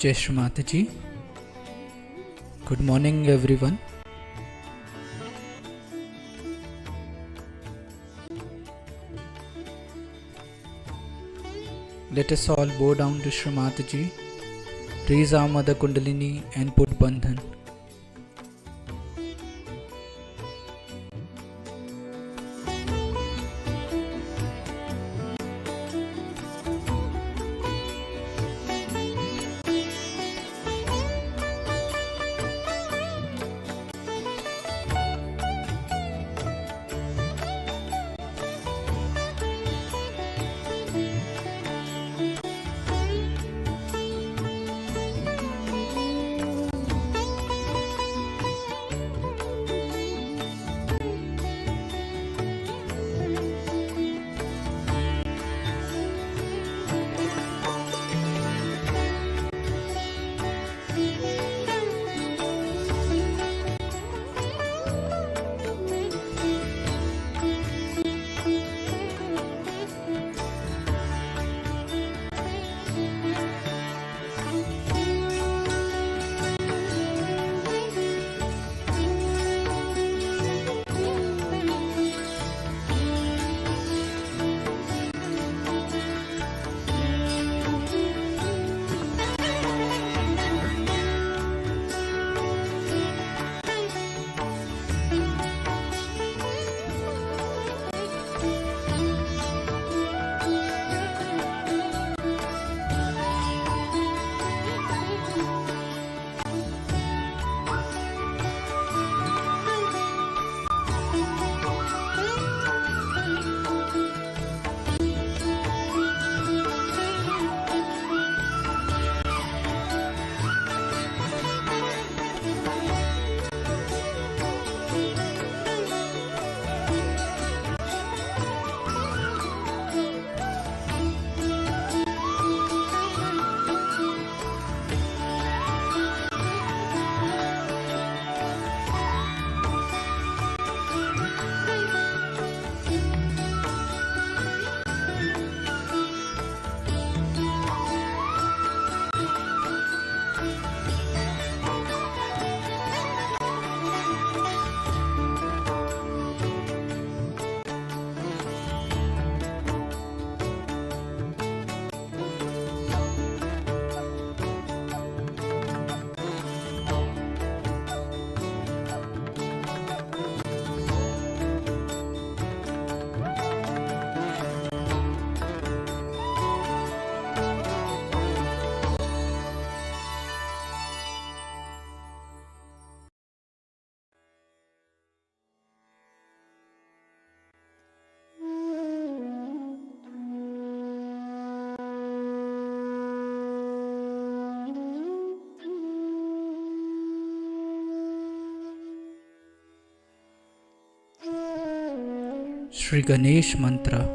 Jai Shri Mataji. Good morning, everyone. Let us all bow down to Shri Mataji, raise our Mother Kundalini and put Bandhan. Shri Ganesh Mantra.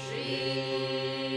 Shri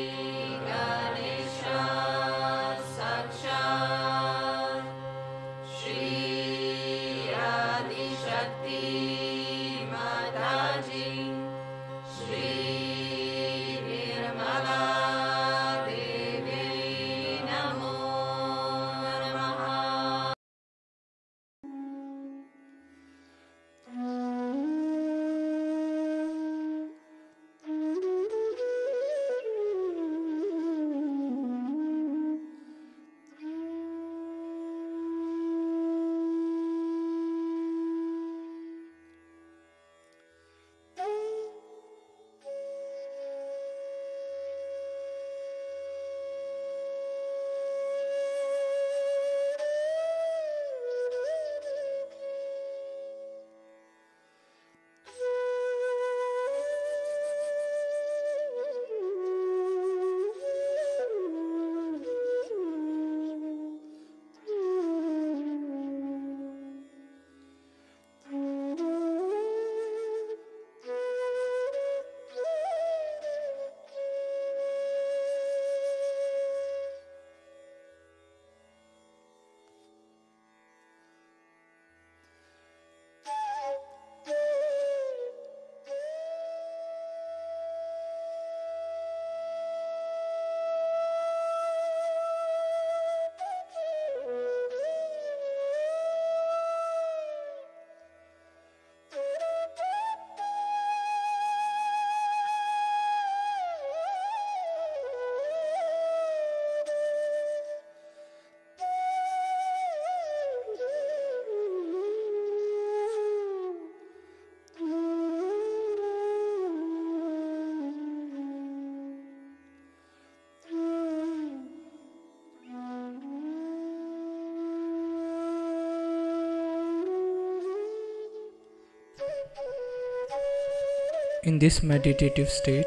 In this meditative state,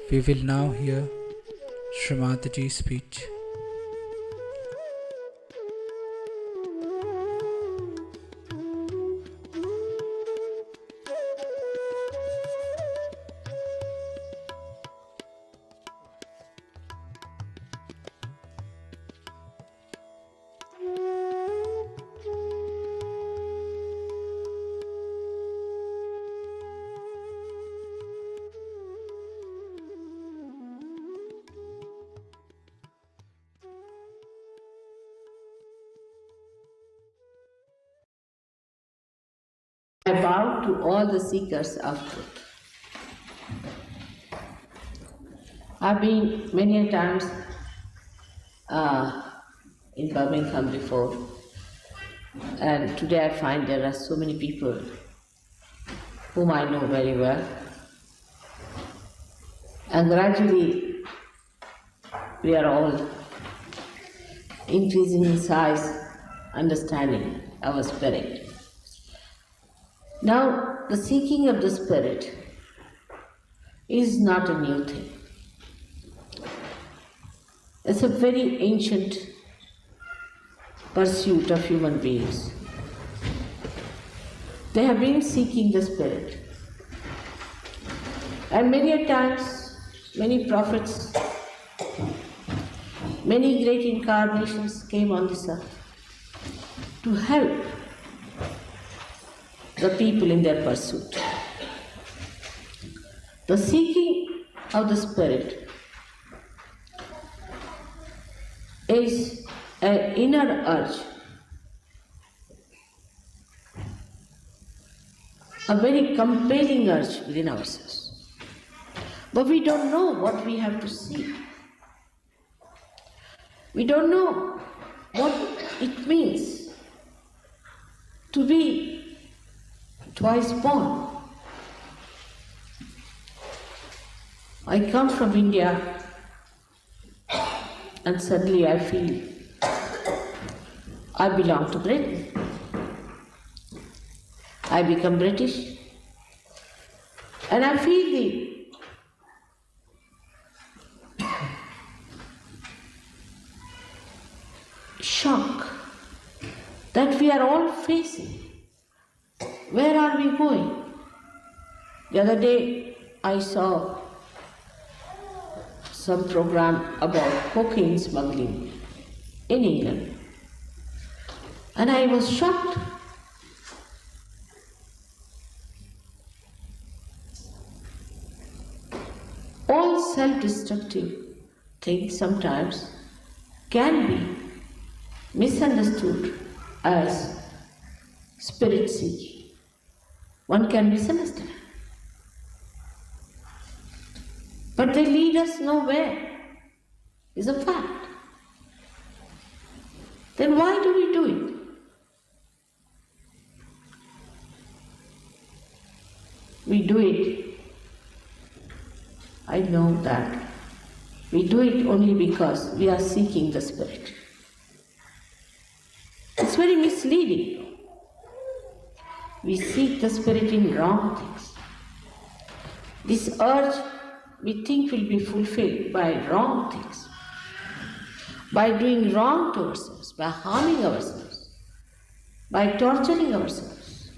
we will now hear Srimataji's speech. I bow to all the seekers of truth. I've been many times in Birmingham before, and today I find there are so many people whom I know very well, and gradually we are all increasing in size, understanding our spirit. Now, the seeking of the spirit is not a new thing. It's a very ancient pursuit of human beings. They have been seeking the spirit. And many a times, many prophets, many great incarnations came on this earth to help the people in their pursuit. The seeking of the spirit is an inner urge, a very compelling urge within ourselves. But we don't know what we have to seek. We don't know what it means to be twice born. I come from India and suddenly I feel I belong to Britain. I become British and I feel the shock that we are all facing. Where are we going? The other day I saw some program about cocaine smuggling in England and I was shocked. All self-destructive things sometimes can be misunderstood as spirit seeking. One can misunderstand. But they lead us nowhere, is a fact. Then why do we do it? We do it, I know that, we do it only because we are seeking the spirit. It's very misleading. We seek the spirit in wrong things. This urge we think will be fulfilled by wrong things, by doing wrong to ourselves, by harming ourselves, by torturing ourselves.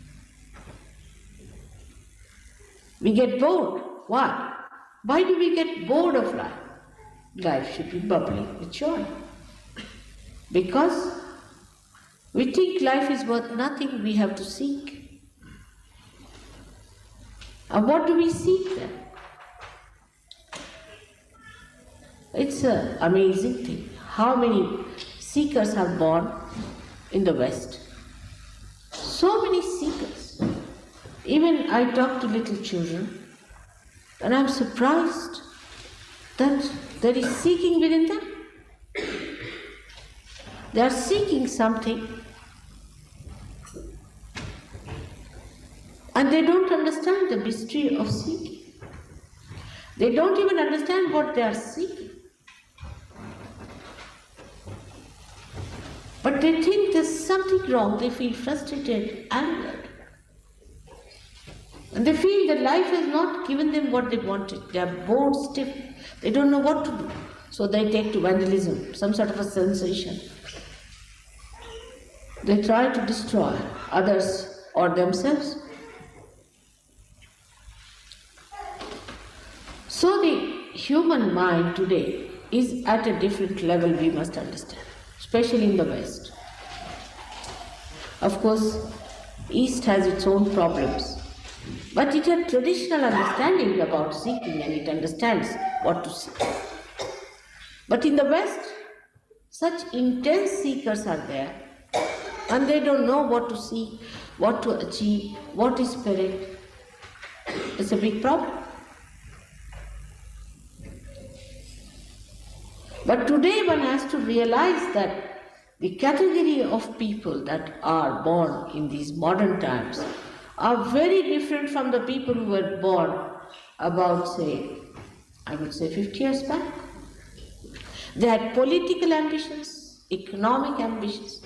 We get bored. Why? Why do we get bored of life? Life should be bubbling with joy. Because we think life is worth nothing, we have to seek. And what do we seek then? It's an amazing thing. How many seekers are born in the West? So many seekers. Even I talk to little children and I'm surprised that there is seeking within them. They are seeking something and they don't understand the mystery of seeking. They don't even understand what they are seeking. But they think there's something wrong, they feel frustrated, angered. And they feel that life has not given them what they wanted. They are bored, stiff. They don't know what to do. So they take to vandalism, some sort of a sensation. They try to destroy others or themselves. So the human mind today is at a different level, we must understand, especially in the West. Of course, East has its own problems, but it has traditional understanding about seeking and it understands what to seek. But in the West, such intense seekers are there and they don't know what to seek, what to achieve, what is spirit. It's a big problem. But today one has to realize that the category of people that are born in these modern times are very different from the people who were born about, I would say 50 years back. They had political ambitions, economic ambitions.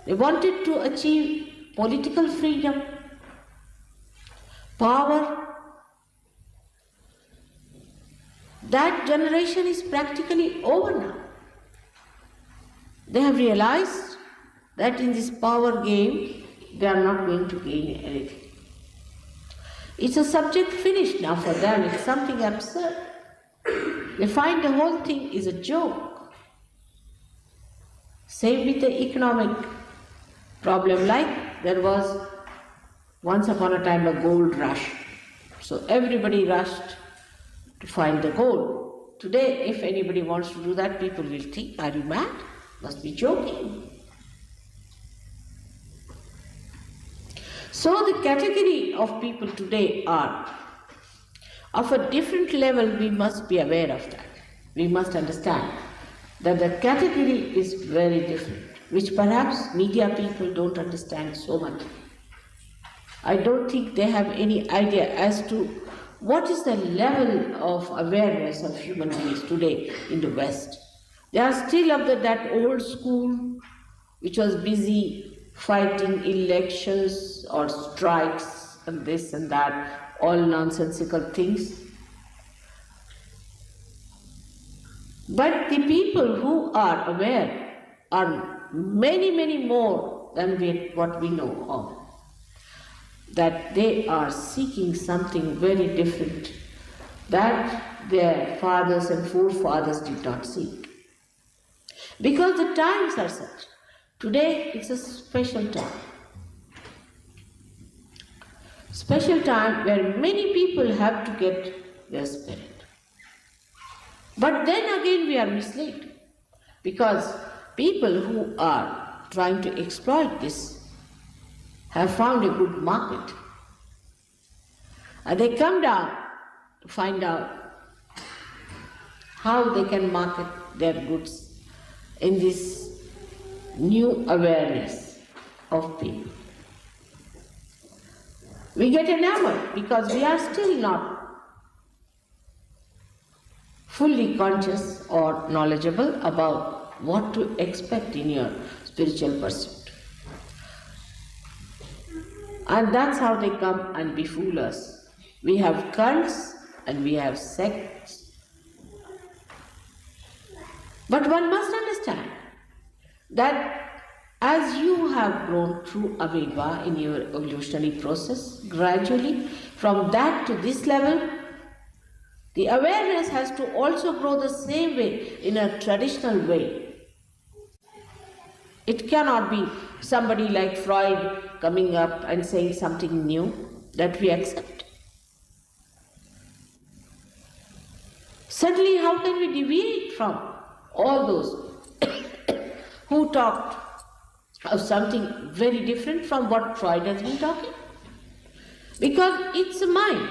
They wanted to achieve political freedom, power. That generation is practically over now. They have realized that in this power game, they are not going to gain anything. It's a subject finished now for them. It's something absurd. They find the whole thing is a joke. Same with the economic problem, like there was once upon a time a gold rush. So everybody rushed to find the gold. Today, if anybody wants to do that, people will think, are you mad? Must be joking. So the category of people today are of a different level. We must be aware of that. We must understand that the category is very different, which perhaps media people don't understand so much. I don't think they have any idea as to what is the level of awareness of human beings today in the West. They are still of that old school which was busy fighting elections or strikes and this and that, all nonsensical things. But the people who are aware are many, many more than what we know of. That they are seeking something very different that their fathers and forefathers did not seek. Because the times are such. Today it's a special time. Special time where many people have to get their spirit. But then again we are misled. Because people who are trying to exploit this have found a good market. And they come down to find out how they can market their goods in this new awareness of people. We get enamored because we are still not fully conscious or knowledgeable about what to expect in your spiritual pursuit. And that's how they come and befool us. We have cults and we have sects. But one must understand that as you have grown through Aviva in your evolutionary process, gradually from that to this level, the awareness has to also grow the same way, in a traditional way. It cannot be somebody like Freud coming up and saying something new that we accept. Suddenly, how can we deviate from all those who talked of something very different from what Freud has been talking? Because it's a mind,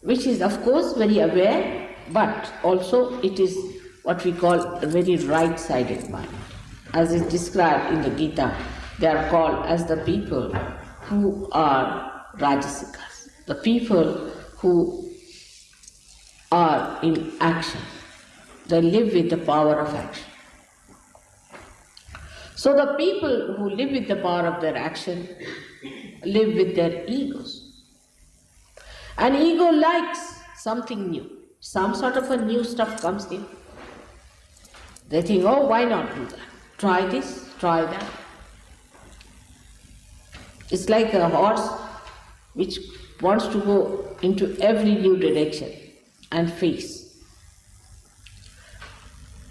which is of course very aware, but also it is what we call a very right-sided mind. As is described in the Gita, they are called as the people who are Rajasikas, the people who are in action. They live with the power of action. So the people who live with the power of their action live with their egos. An ego likes something new. Some sort of a new stuff comes in. They think, oh, why not do that? Try this, try that. It's like a horse which wants to go into every new direction and face.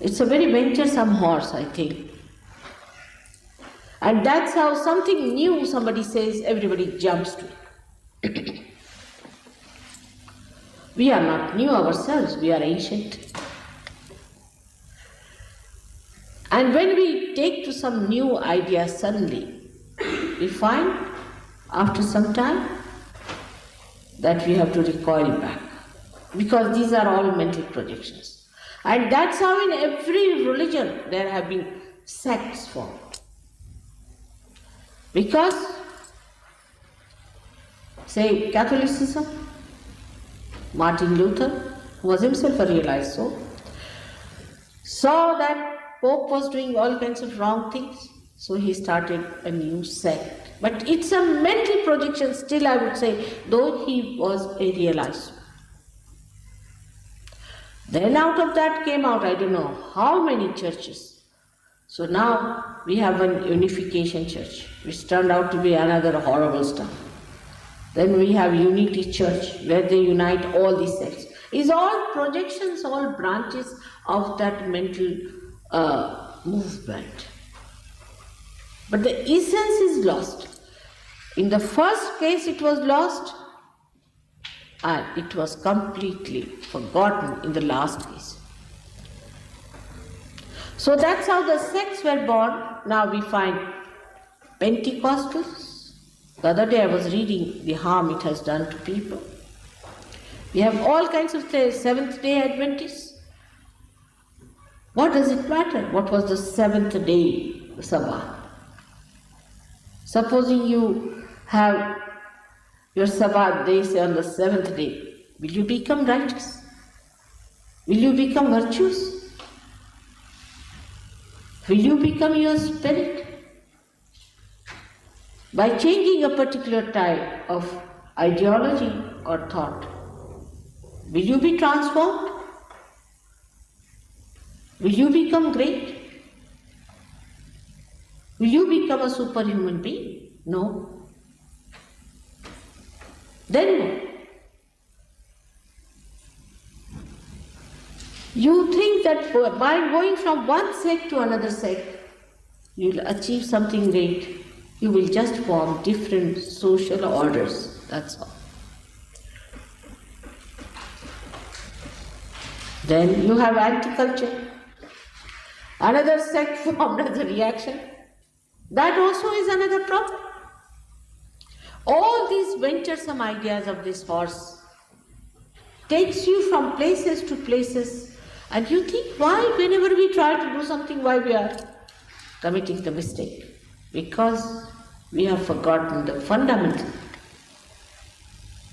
It's a very venturesome horse, I think. And that's how something new somebody says, everybody jumps to it. We are not new ourselves, we are ancient. And when we take to some new idea suddenly, we find after some time that we have to recoil back, because these are all mental projections. And that's how in every religion there have been sects formed. Because, say, Catholicism, Martin Luther, who was himself a realized soul, saw that Pope was doing all kinds of wrong things, so he started a new sect. But it's a mental projection still, I would say, though he was a realized soul. Then out of that came out, I don't know how many churches. So now we have an unification church, which turned out to be another horrible stuff. Then we have Unity Church, where they unite all these sects. It's all projections, all branches of that mental movement. But the essence is lost. In the first case it was lost, and it was completely forgotten in the last case. So that's how the sects were born. Now we find Pentecostals. The other day I was reading the harm it has done to people. We have all kinds of Seventh-day Adventists. What does it matter? What was the seventh day Sabbath? Supposing you have your Sabbath day, say on the seventh day, will you become righteous? Will you become virtuous? Will you become your spirit? By changing a particular type of ideology or thought, will you be transformed? Will you become great? Will you become a superhuman being? No. Then what? You think that by going from one sect to another sect, you'll achieve something great. You will just form different social orders, that's all. Then you have anti-culture. Another sect formed as a reaction. That also is another problem. All these venturesome ideas of this horse takes you from places to places, and you think, why whenever we try to do something, why we are committing the mistake? Because we have forgotten the fundamental.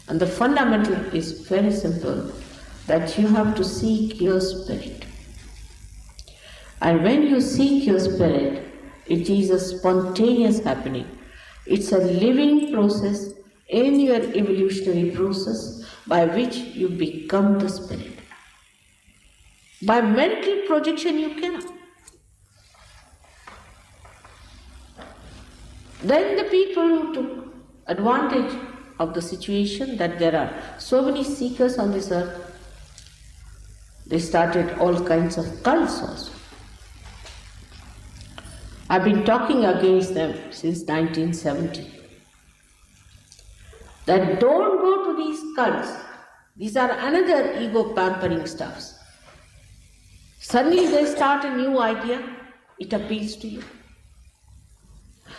And the fundamental is very simple, that you have to seek your spirit. And when you seek your spirit, it is a spontaneous happening. It's a living process in your evolutionary process by which you become the spirit. By mental projection you cannot. Then the people who took advantage of the situation that there are so many seekers on this earth, they started all kinds of cults also. I've been talking against them since 1970. That don't go to these cults. These are another ego pampering stuffs. Suddenly they start a new idea, it appeals to you.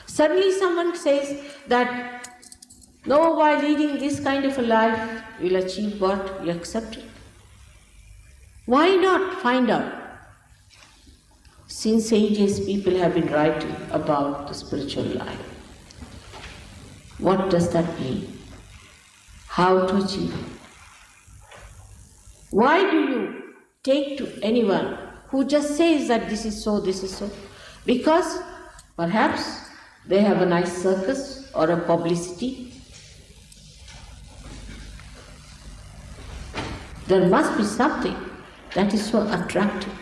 Suddenly someone says that, no, by leading this kind of a life, you'll achieve what? You accept it. Why not find out? Since ages, people have been writing about the spiritual life. What does that mean? How to achieve it? Why do you take to anyone who just says that this is so, this is so? Because perhaps they have a nice circus, or a publicity? There must be something that is so attractive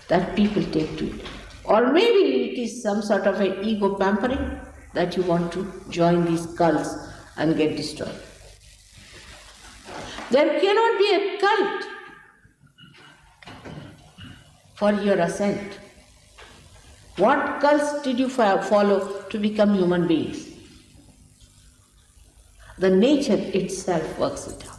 that people take to it. Or maybe it is some sort of an ego pampering that you want to join these cults and get destroyed. There cannot be a cult for your ascent. What cults did you follow to become human beings? The nature itself works it out.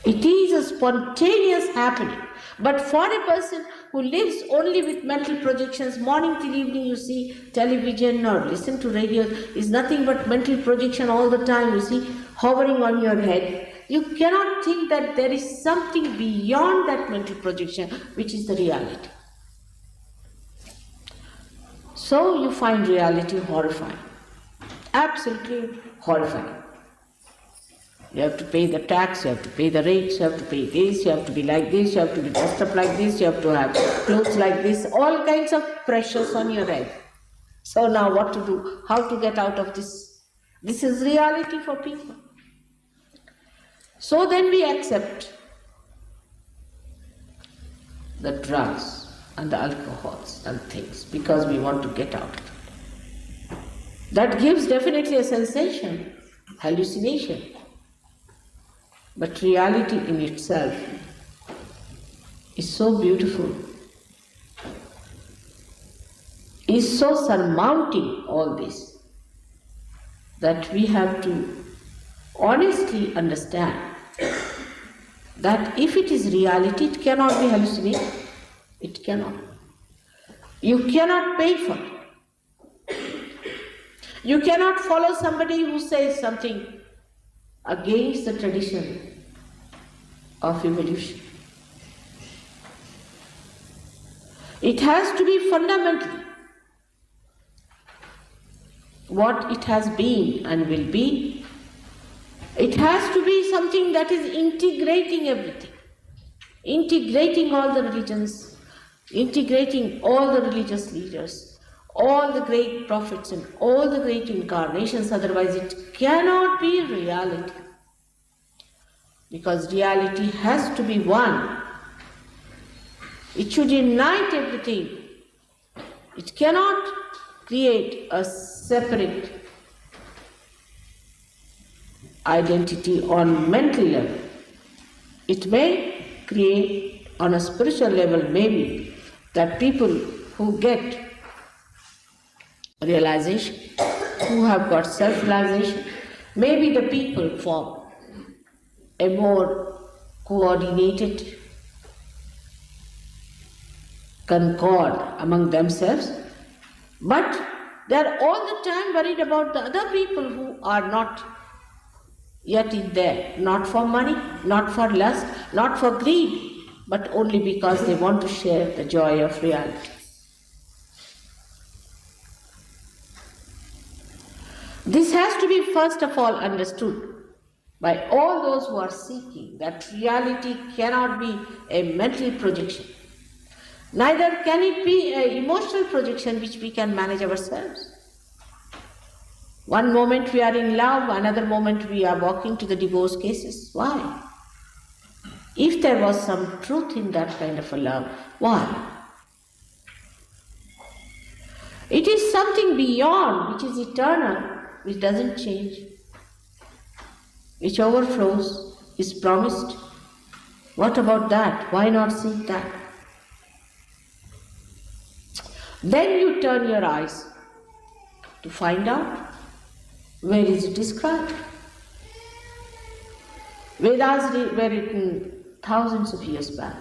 It is a spontaneous happening. But for a person who lives only with mental projections, morning till evening you see television or listen to radio, is nothing but mental projection all the time, you see, hovering on your head. You cannot think that there is something beyond that mental projection, which is the reality. So you find reality horrifying, absolutely horrifying. You have to pay the tax, you have to pay the rates, you have to pay this, you have to be like this, you have to be dressed up like this, you have to have clothes like this, all kinds of pressures on your head. So now what to do? How to get out of this? This is reality for people. So then we accept the drugs and the alcohols and things because we want to get out of it. That gives definitely a sensation, hallucination. But reality in itself is so beautiful, is so surmounting all this, that we have to honestly understand that if it is reality, it cannot be hallucinated. It cannot. You cannot pay for it. You cannot follow somebody who says something against the tradition of evolution. It has to be fundamental. What it has been and will be, it has to be something that is integrating everything, integrating all the religions, integrating all the religious leaders, all the great prophets and all the great incarnations, otherwise it cannot be reality. Because reality has to be one. It should unite everything. It cannot create a separate identity on mental level. It may create on a spiritual level, maybe, that people who get realization, who have got self-realization, maybe the people form a more coordinated concord among themselves, but they are all the time worried about the other people who are not yet in there, not for money, not for lust, not for greed, but only because they want to share the joy of reality. This has to be first of all understood by all those who are seeking that reality cannot be a mental projection. Neither can it be an emotional projection which we can manage ourselves. One moment we are in love, another moment we are walking to the divorce cases. Why? If there was some truth in that kind of a love, why? It is something beyond, which is eternal, which doesn't change, which overflows, is promised. What about that? Why not seek that? Then you turn your eyes to find out where is it described. Vedas were written thousands of years back.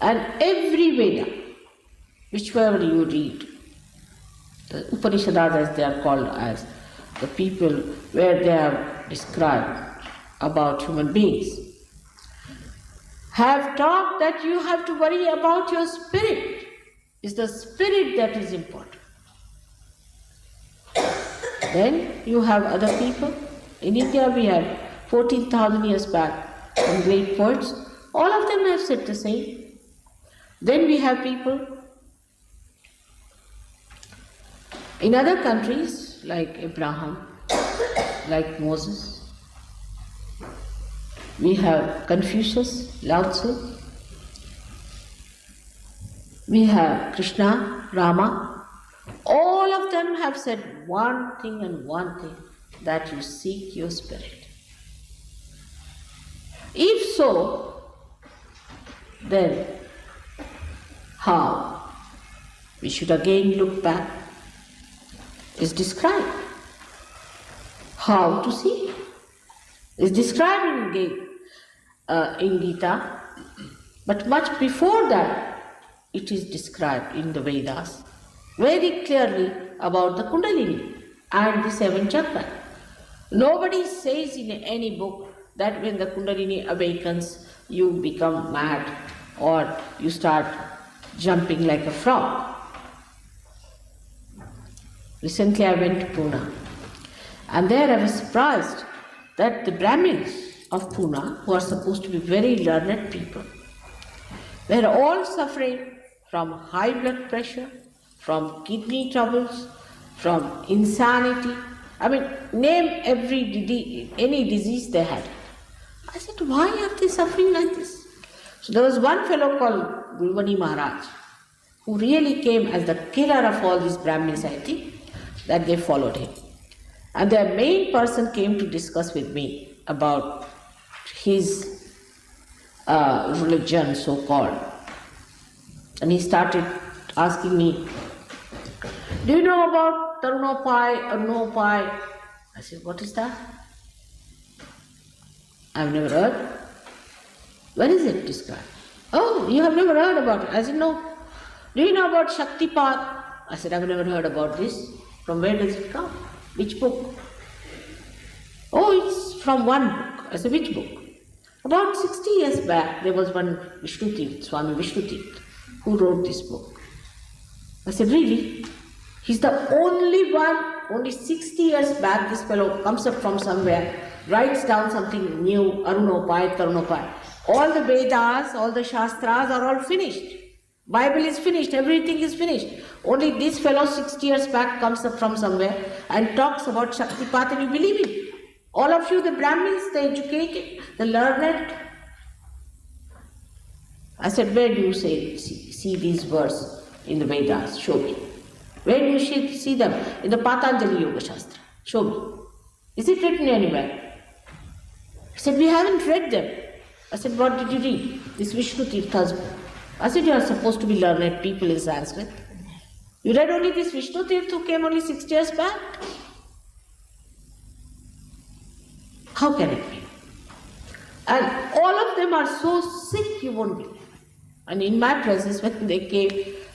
And every Veda, whichever you read, the Upanishads as they are called, as the people where they are described about human beings, have taught that you have to worry about your spirit. It's the spirit that is important. Then you have other people. In India we have 14,000 years back some great poets. All of them have said the same. Then we have people In other countries like Abraham, like Moses, we have Confucius, Lao Tzu, we have Krishna, Rama. All of them have said one thing and one thing, that you seek your spirit. If so, then how? We should again look back. Is described. How to see? Is described in Gita, but much before that, it is described in the Vedas very clearly about the Kundalini and the seven chakras. Nobody says in any book that when the Kundalini awakens, you become mad or you start jumping like a frog. Recently I went to Pune, and there I was surprised that the Brahmins of Pune, who are supposed to be very learned people, were all suffering from high blood pressure, from kidney troubles, from insanity. I mean, name any disease they had. I said, why are they suffering like this? So there was one fellow called Gulwani Maharaj, who really came as the killer of all these Brahmins, I think, that they followed him. And their main person came to discuss with me about his religion, so-called. And he started asking me, do you know about Tarunopai, Arunopai? I said, what is that? I've never heard. Where is it described? Oh, you have never heard about it? I said, no. Do you know about Shaktipat? I said, I've never heard about this. From where does it come? Which book? Oh, it's from one book. I said, which book? About 60 years back, there was one Vishnu Swami Vishnu, who wrote this book. I said, really? He's the only one, only 60 years back, this fellow comes up from somewhere, writes down something new, Arunopai, Tarunopai. All the Vedas, all the Shastras are all finished. Bible is finished, everything is finished. Only this fellow 60 years back comes up from somewhere and talks about Shaktipat, and you believe it. All of you, the Brahmins, the educated, the learned. I said, where do you see these words in the Vedas? Show me. Where do you see them? In the Patanjali Yoga Shastra. Show me. Is it written anywhere? He said, we haven't read them. I said, what did you read? This Vishnu Tirtha's book. I said, you are supposed to be learned people in Sanskrit. You read only this Vishnu Tirtha who came only 60 years back? How can it be? And all of them are so sick you won't believe. And in my presence, when they came,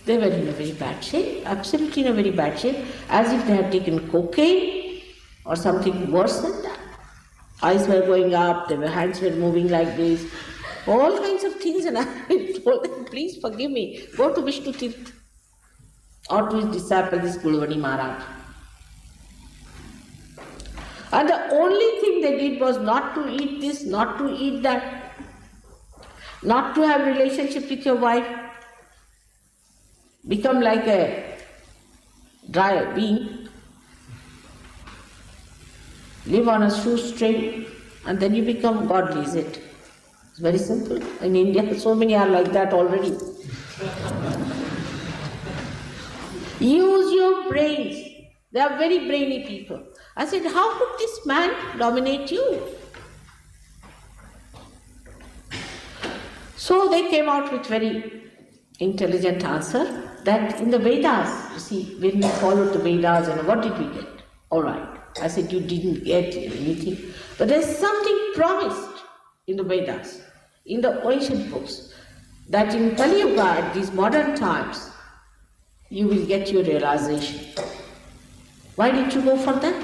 they were in a very bad shape, absolutely in a very bad shape, as if they had taken cocaine or something worse than that. Eyes were going up, their hands were moving like this, all kinds of things, and I told them, please forgive me, go to Vishnu Tirtha or to his disciple, this Gulwani Maharaj. And the only thing they did was not to eat this, not to eat that, not to have relationship with your wife, become like a dry bean, live on a shoestring, and then you become godly, is it? It's very simple. In India, so many are like that already. Use your brains. They are very brainy people. I said, how could this man dominate you? So they came out with very intelligent answer that in the Vedas, you see, when we followed the Vedas, and what did we get? All right. I said, you didn't get anything. But there's something promised in the Vedas, in the ancient books, that in Kali Yuga, at these modern times, you will get your realization. Why did you go for that?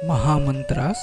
Mahamantras.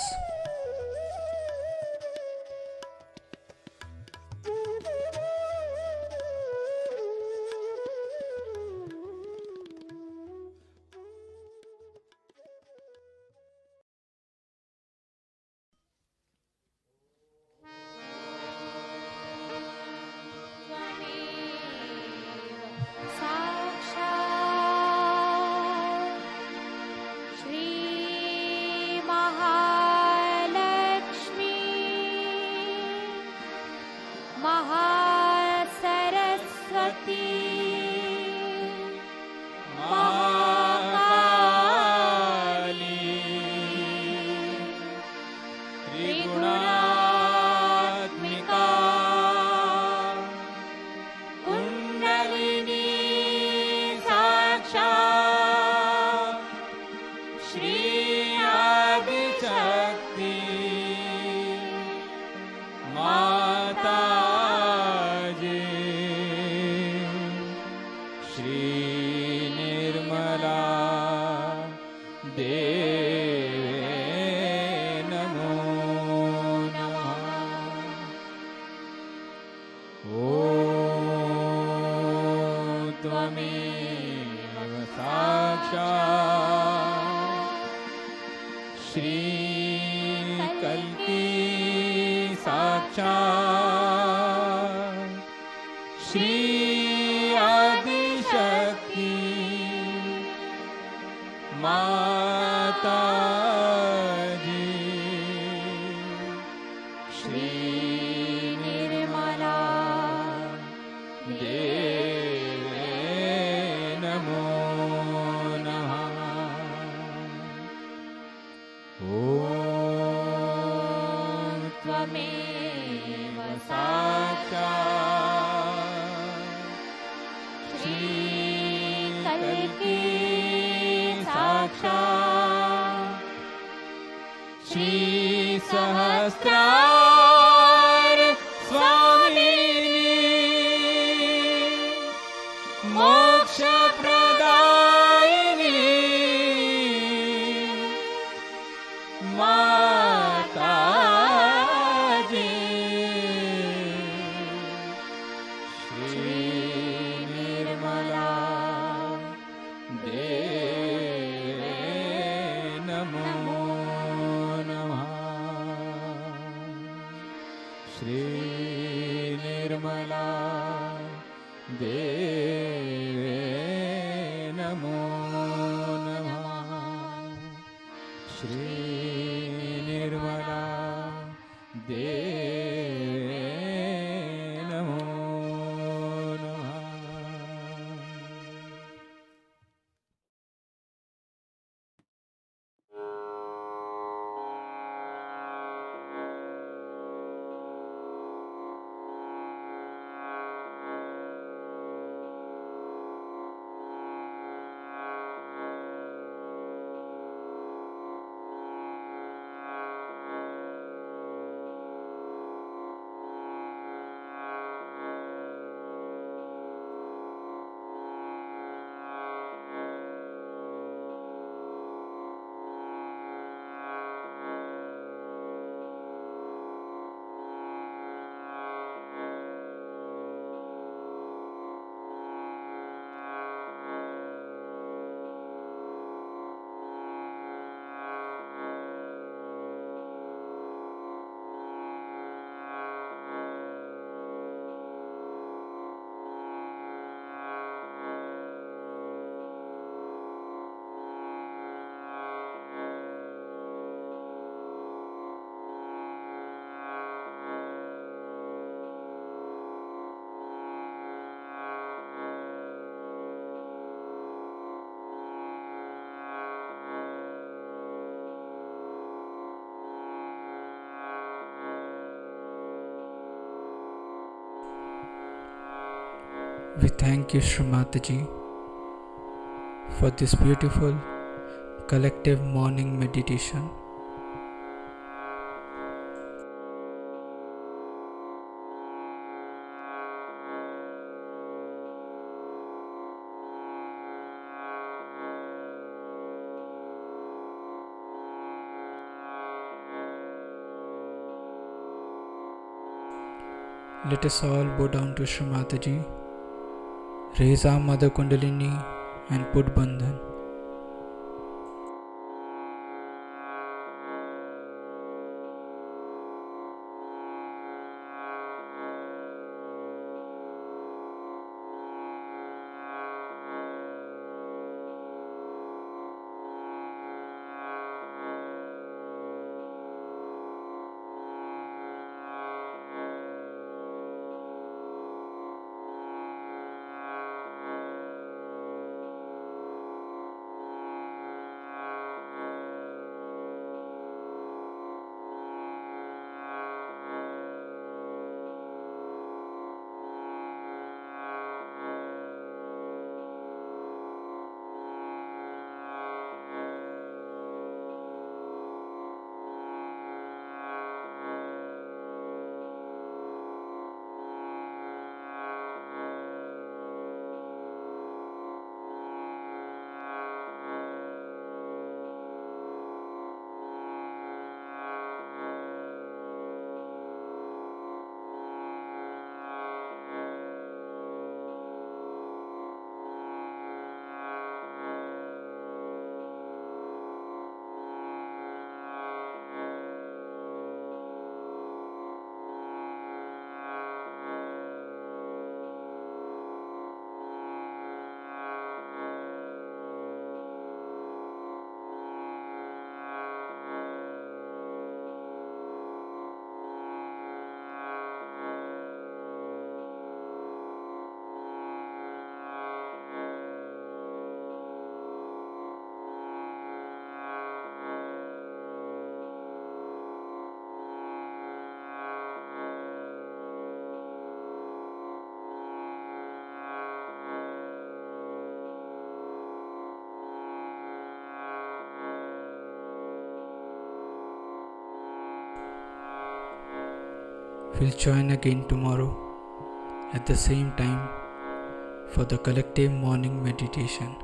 We thank you, Srimataji, for this beautiful collective morning meditation. Let us all bow down to Shri Mataji, raise our Mother Kundalini and put Bandhan. We'll join again tomorrow at the same time for the collective morning meditation.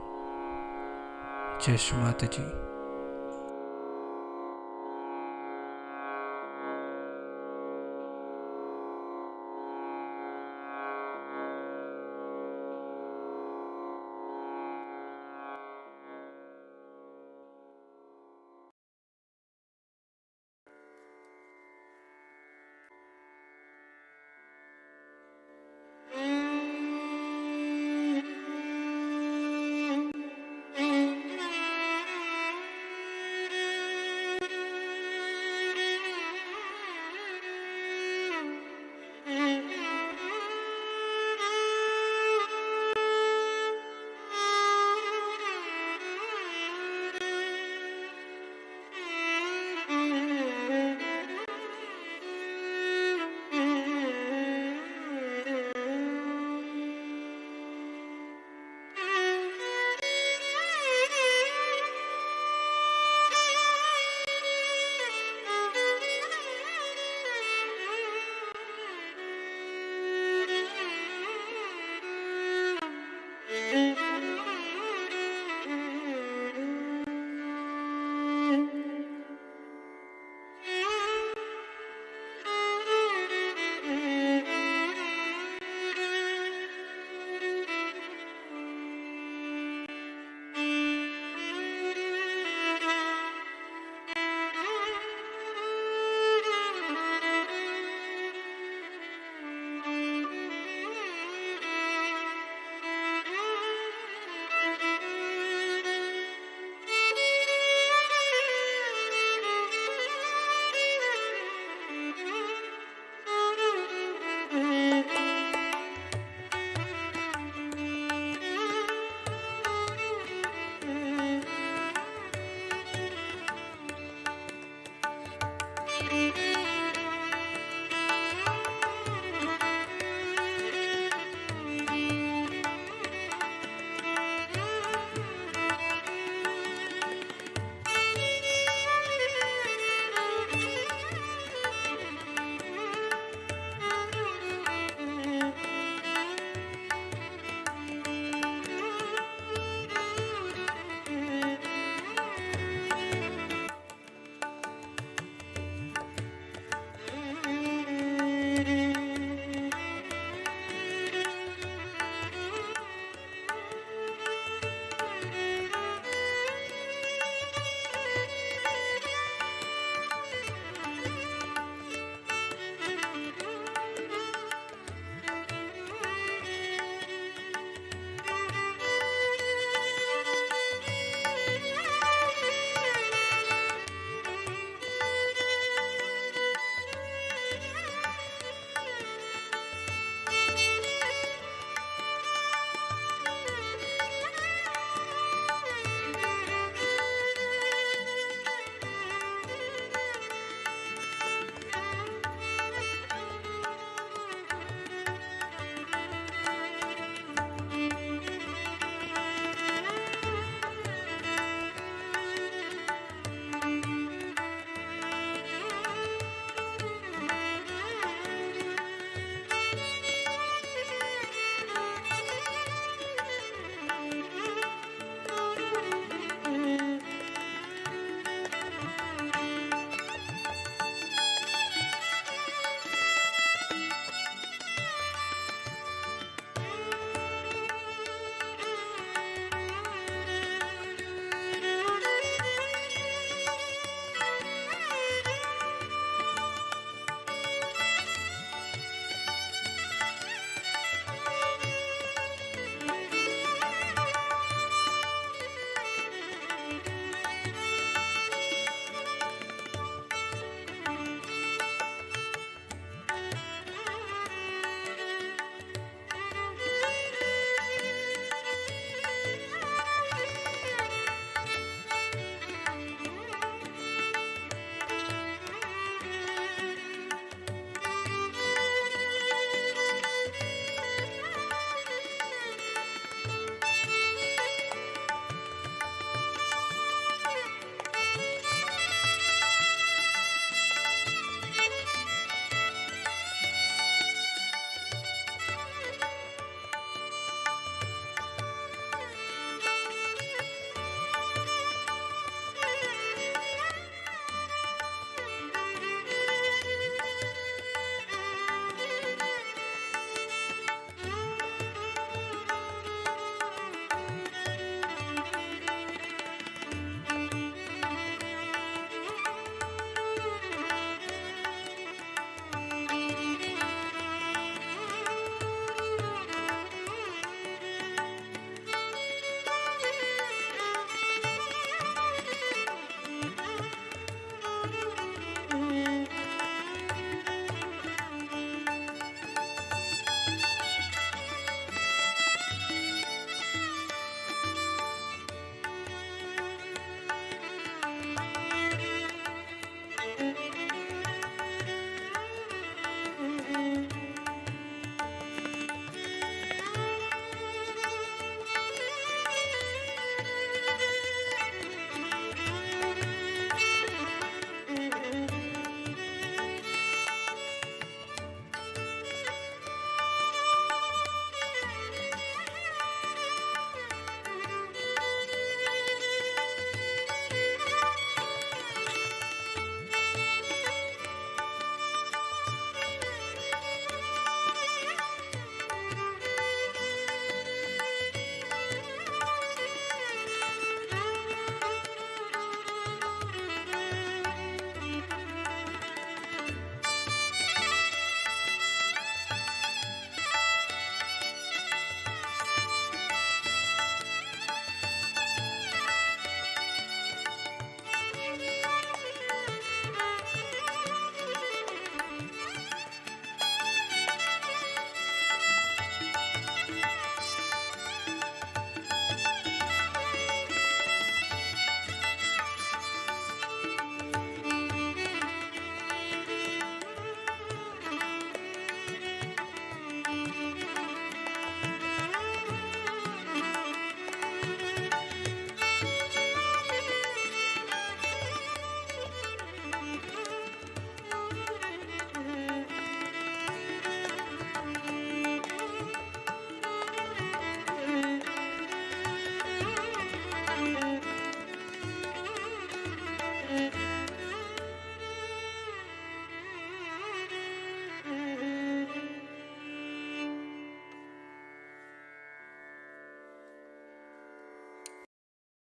Jai Shri Mataji.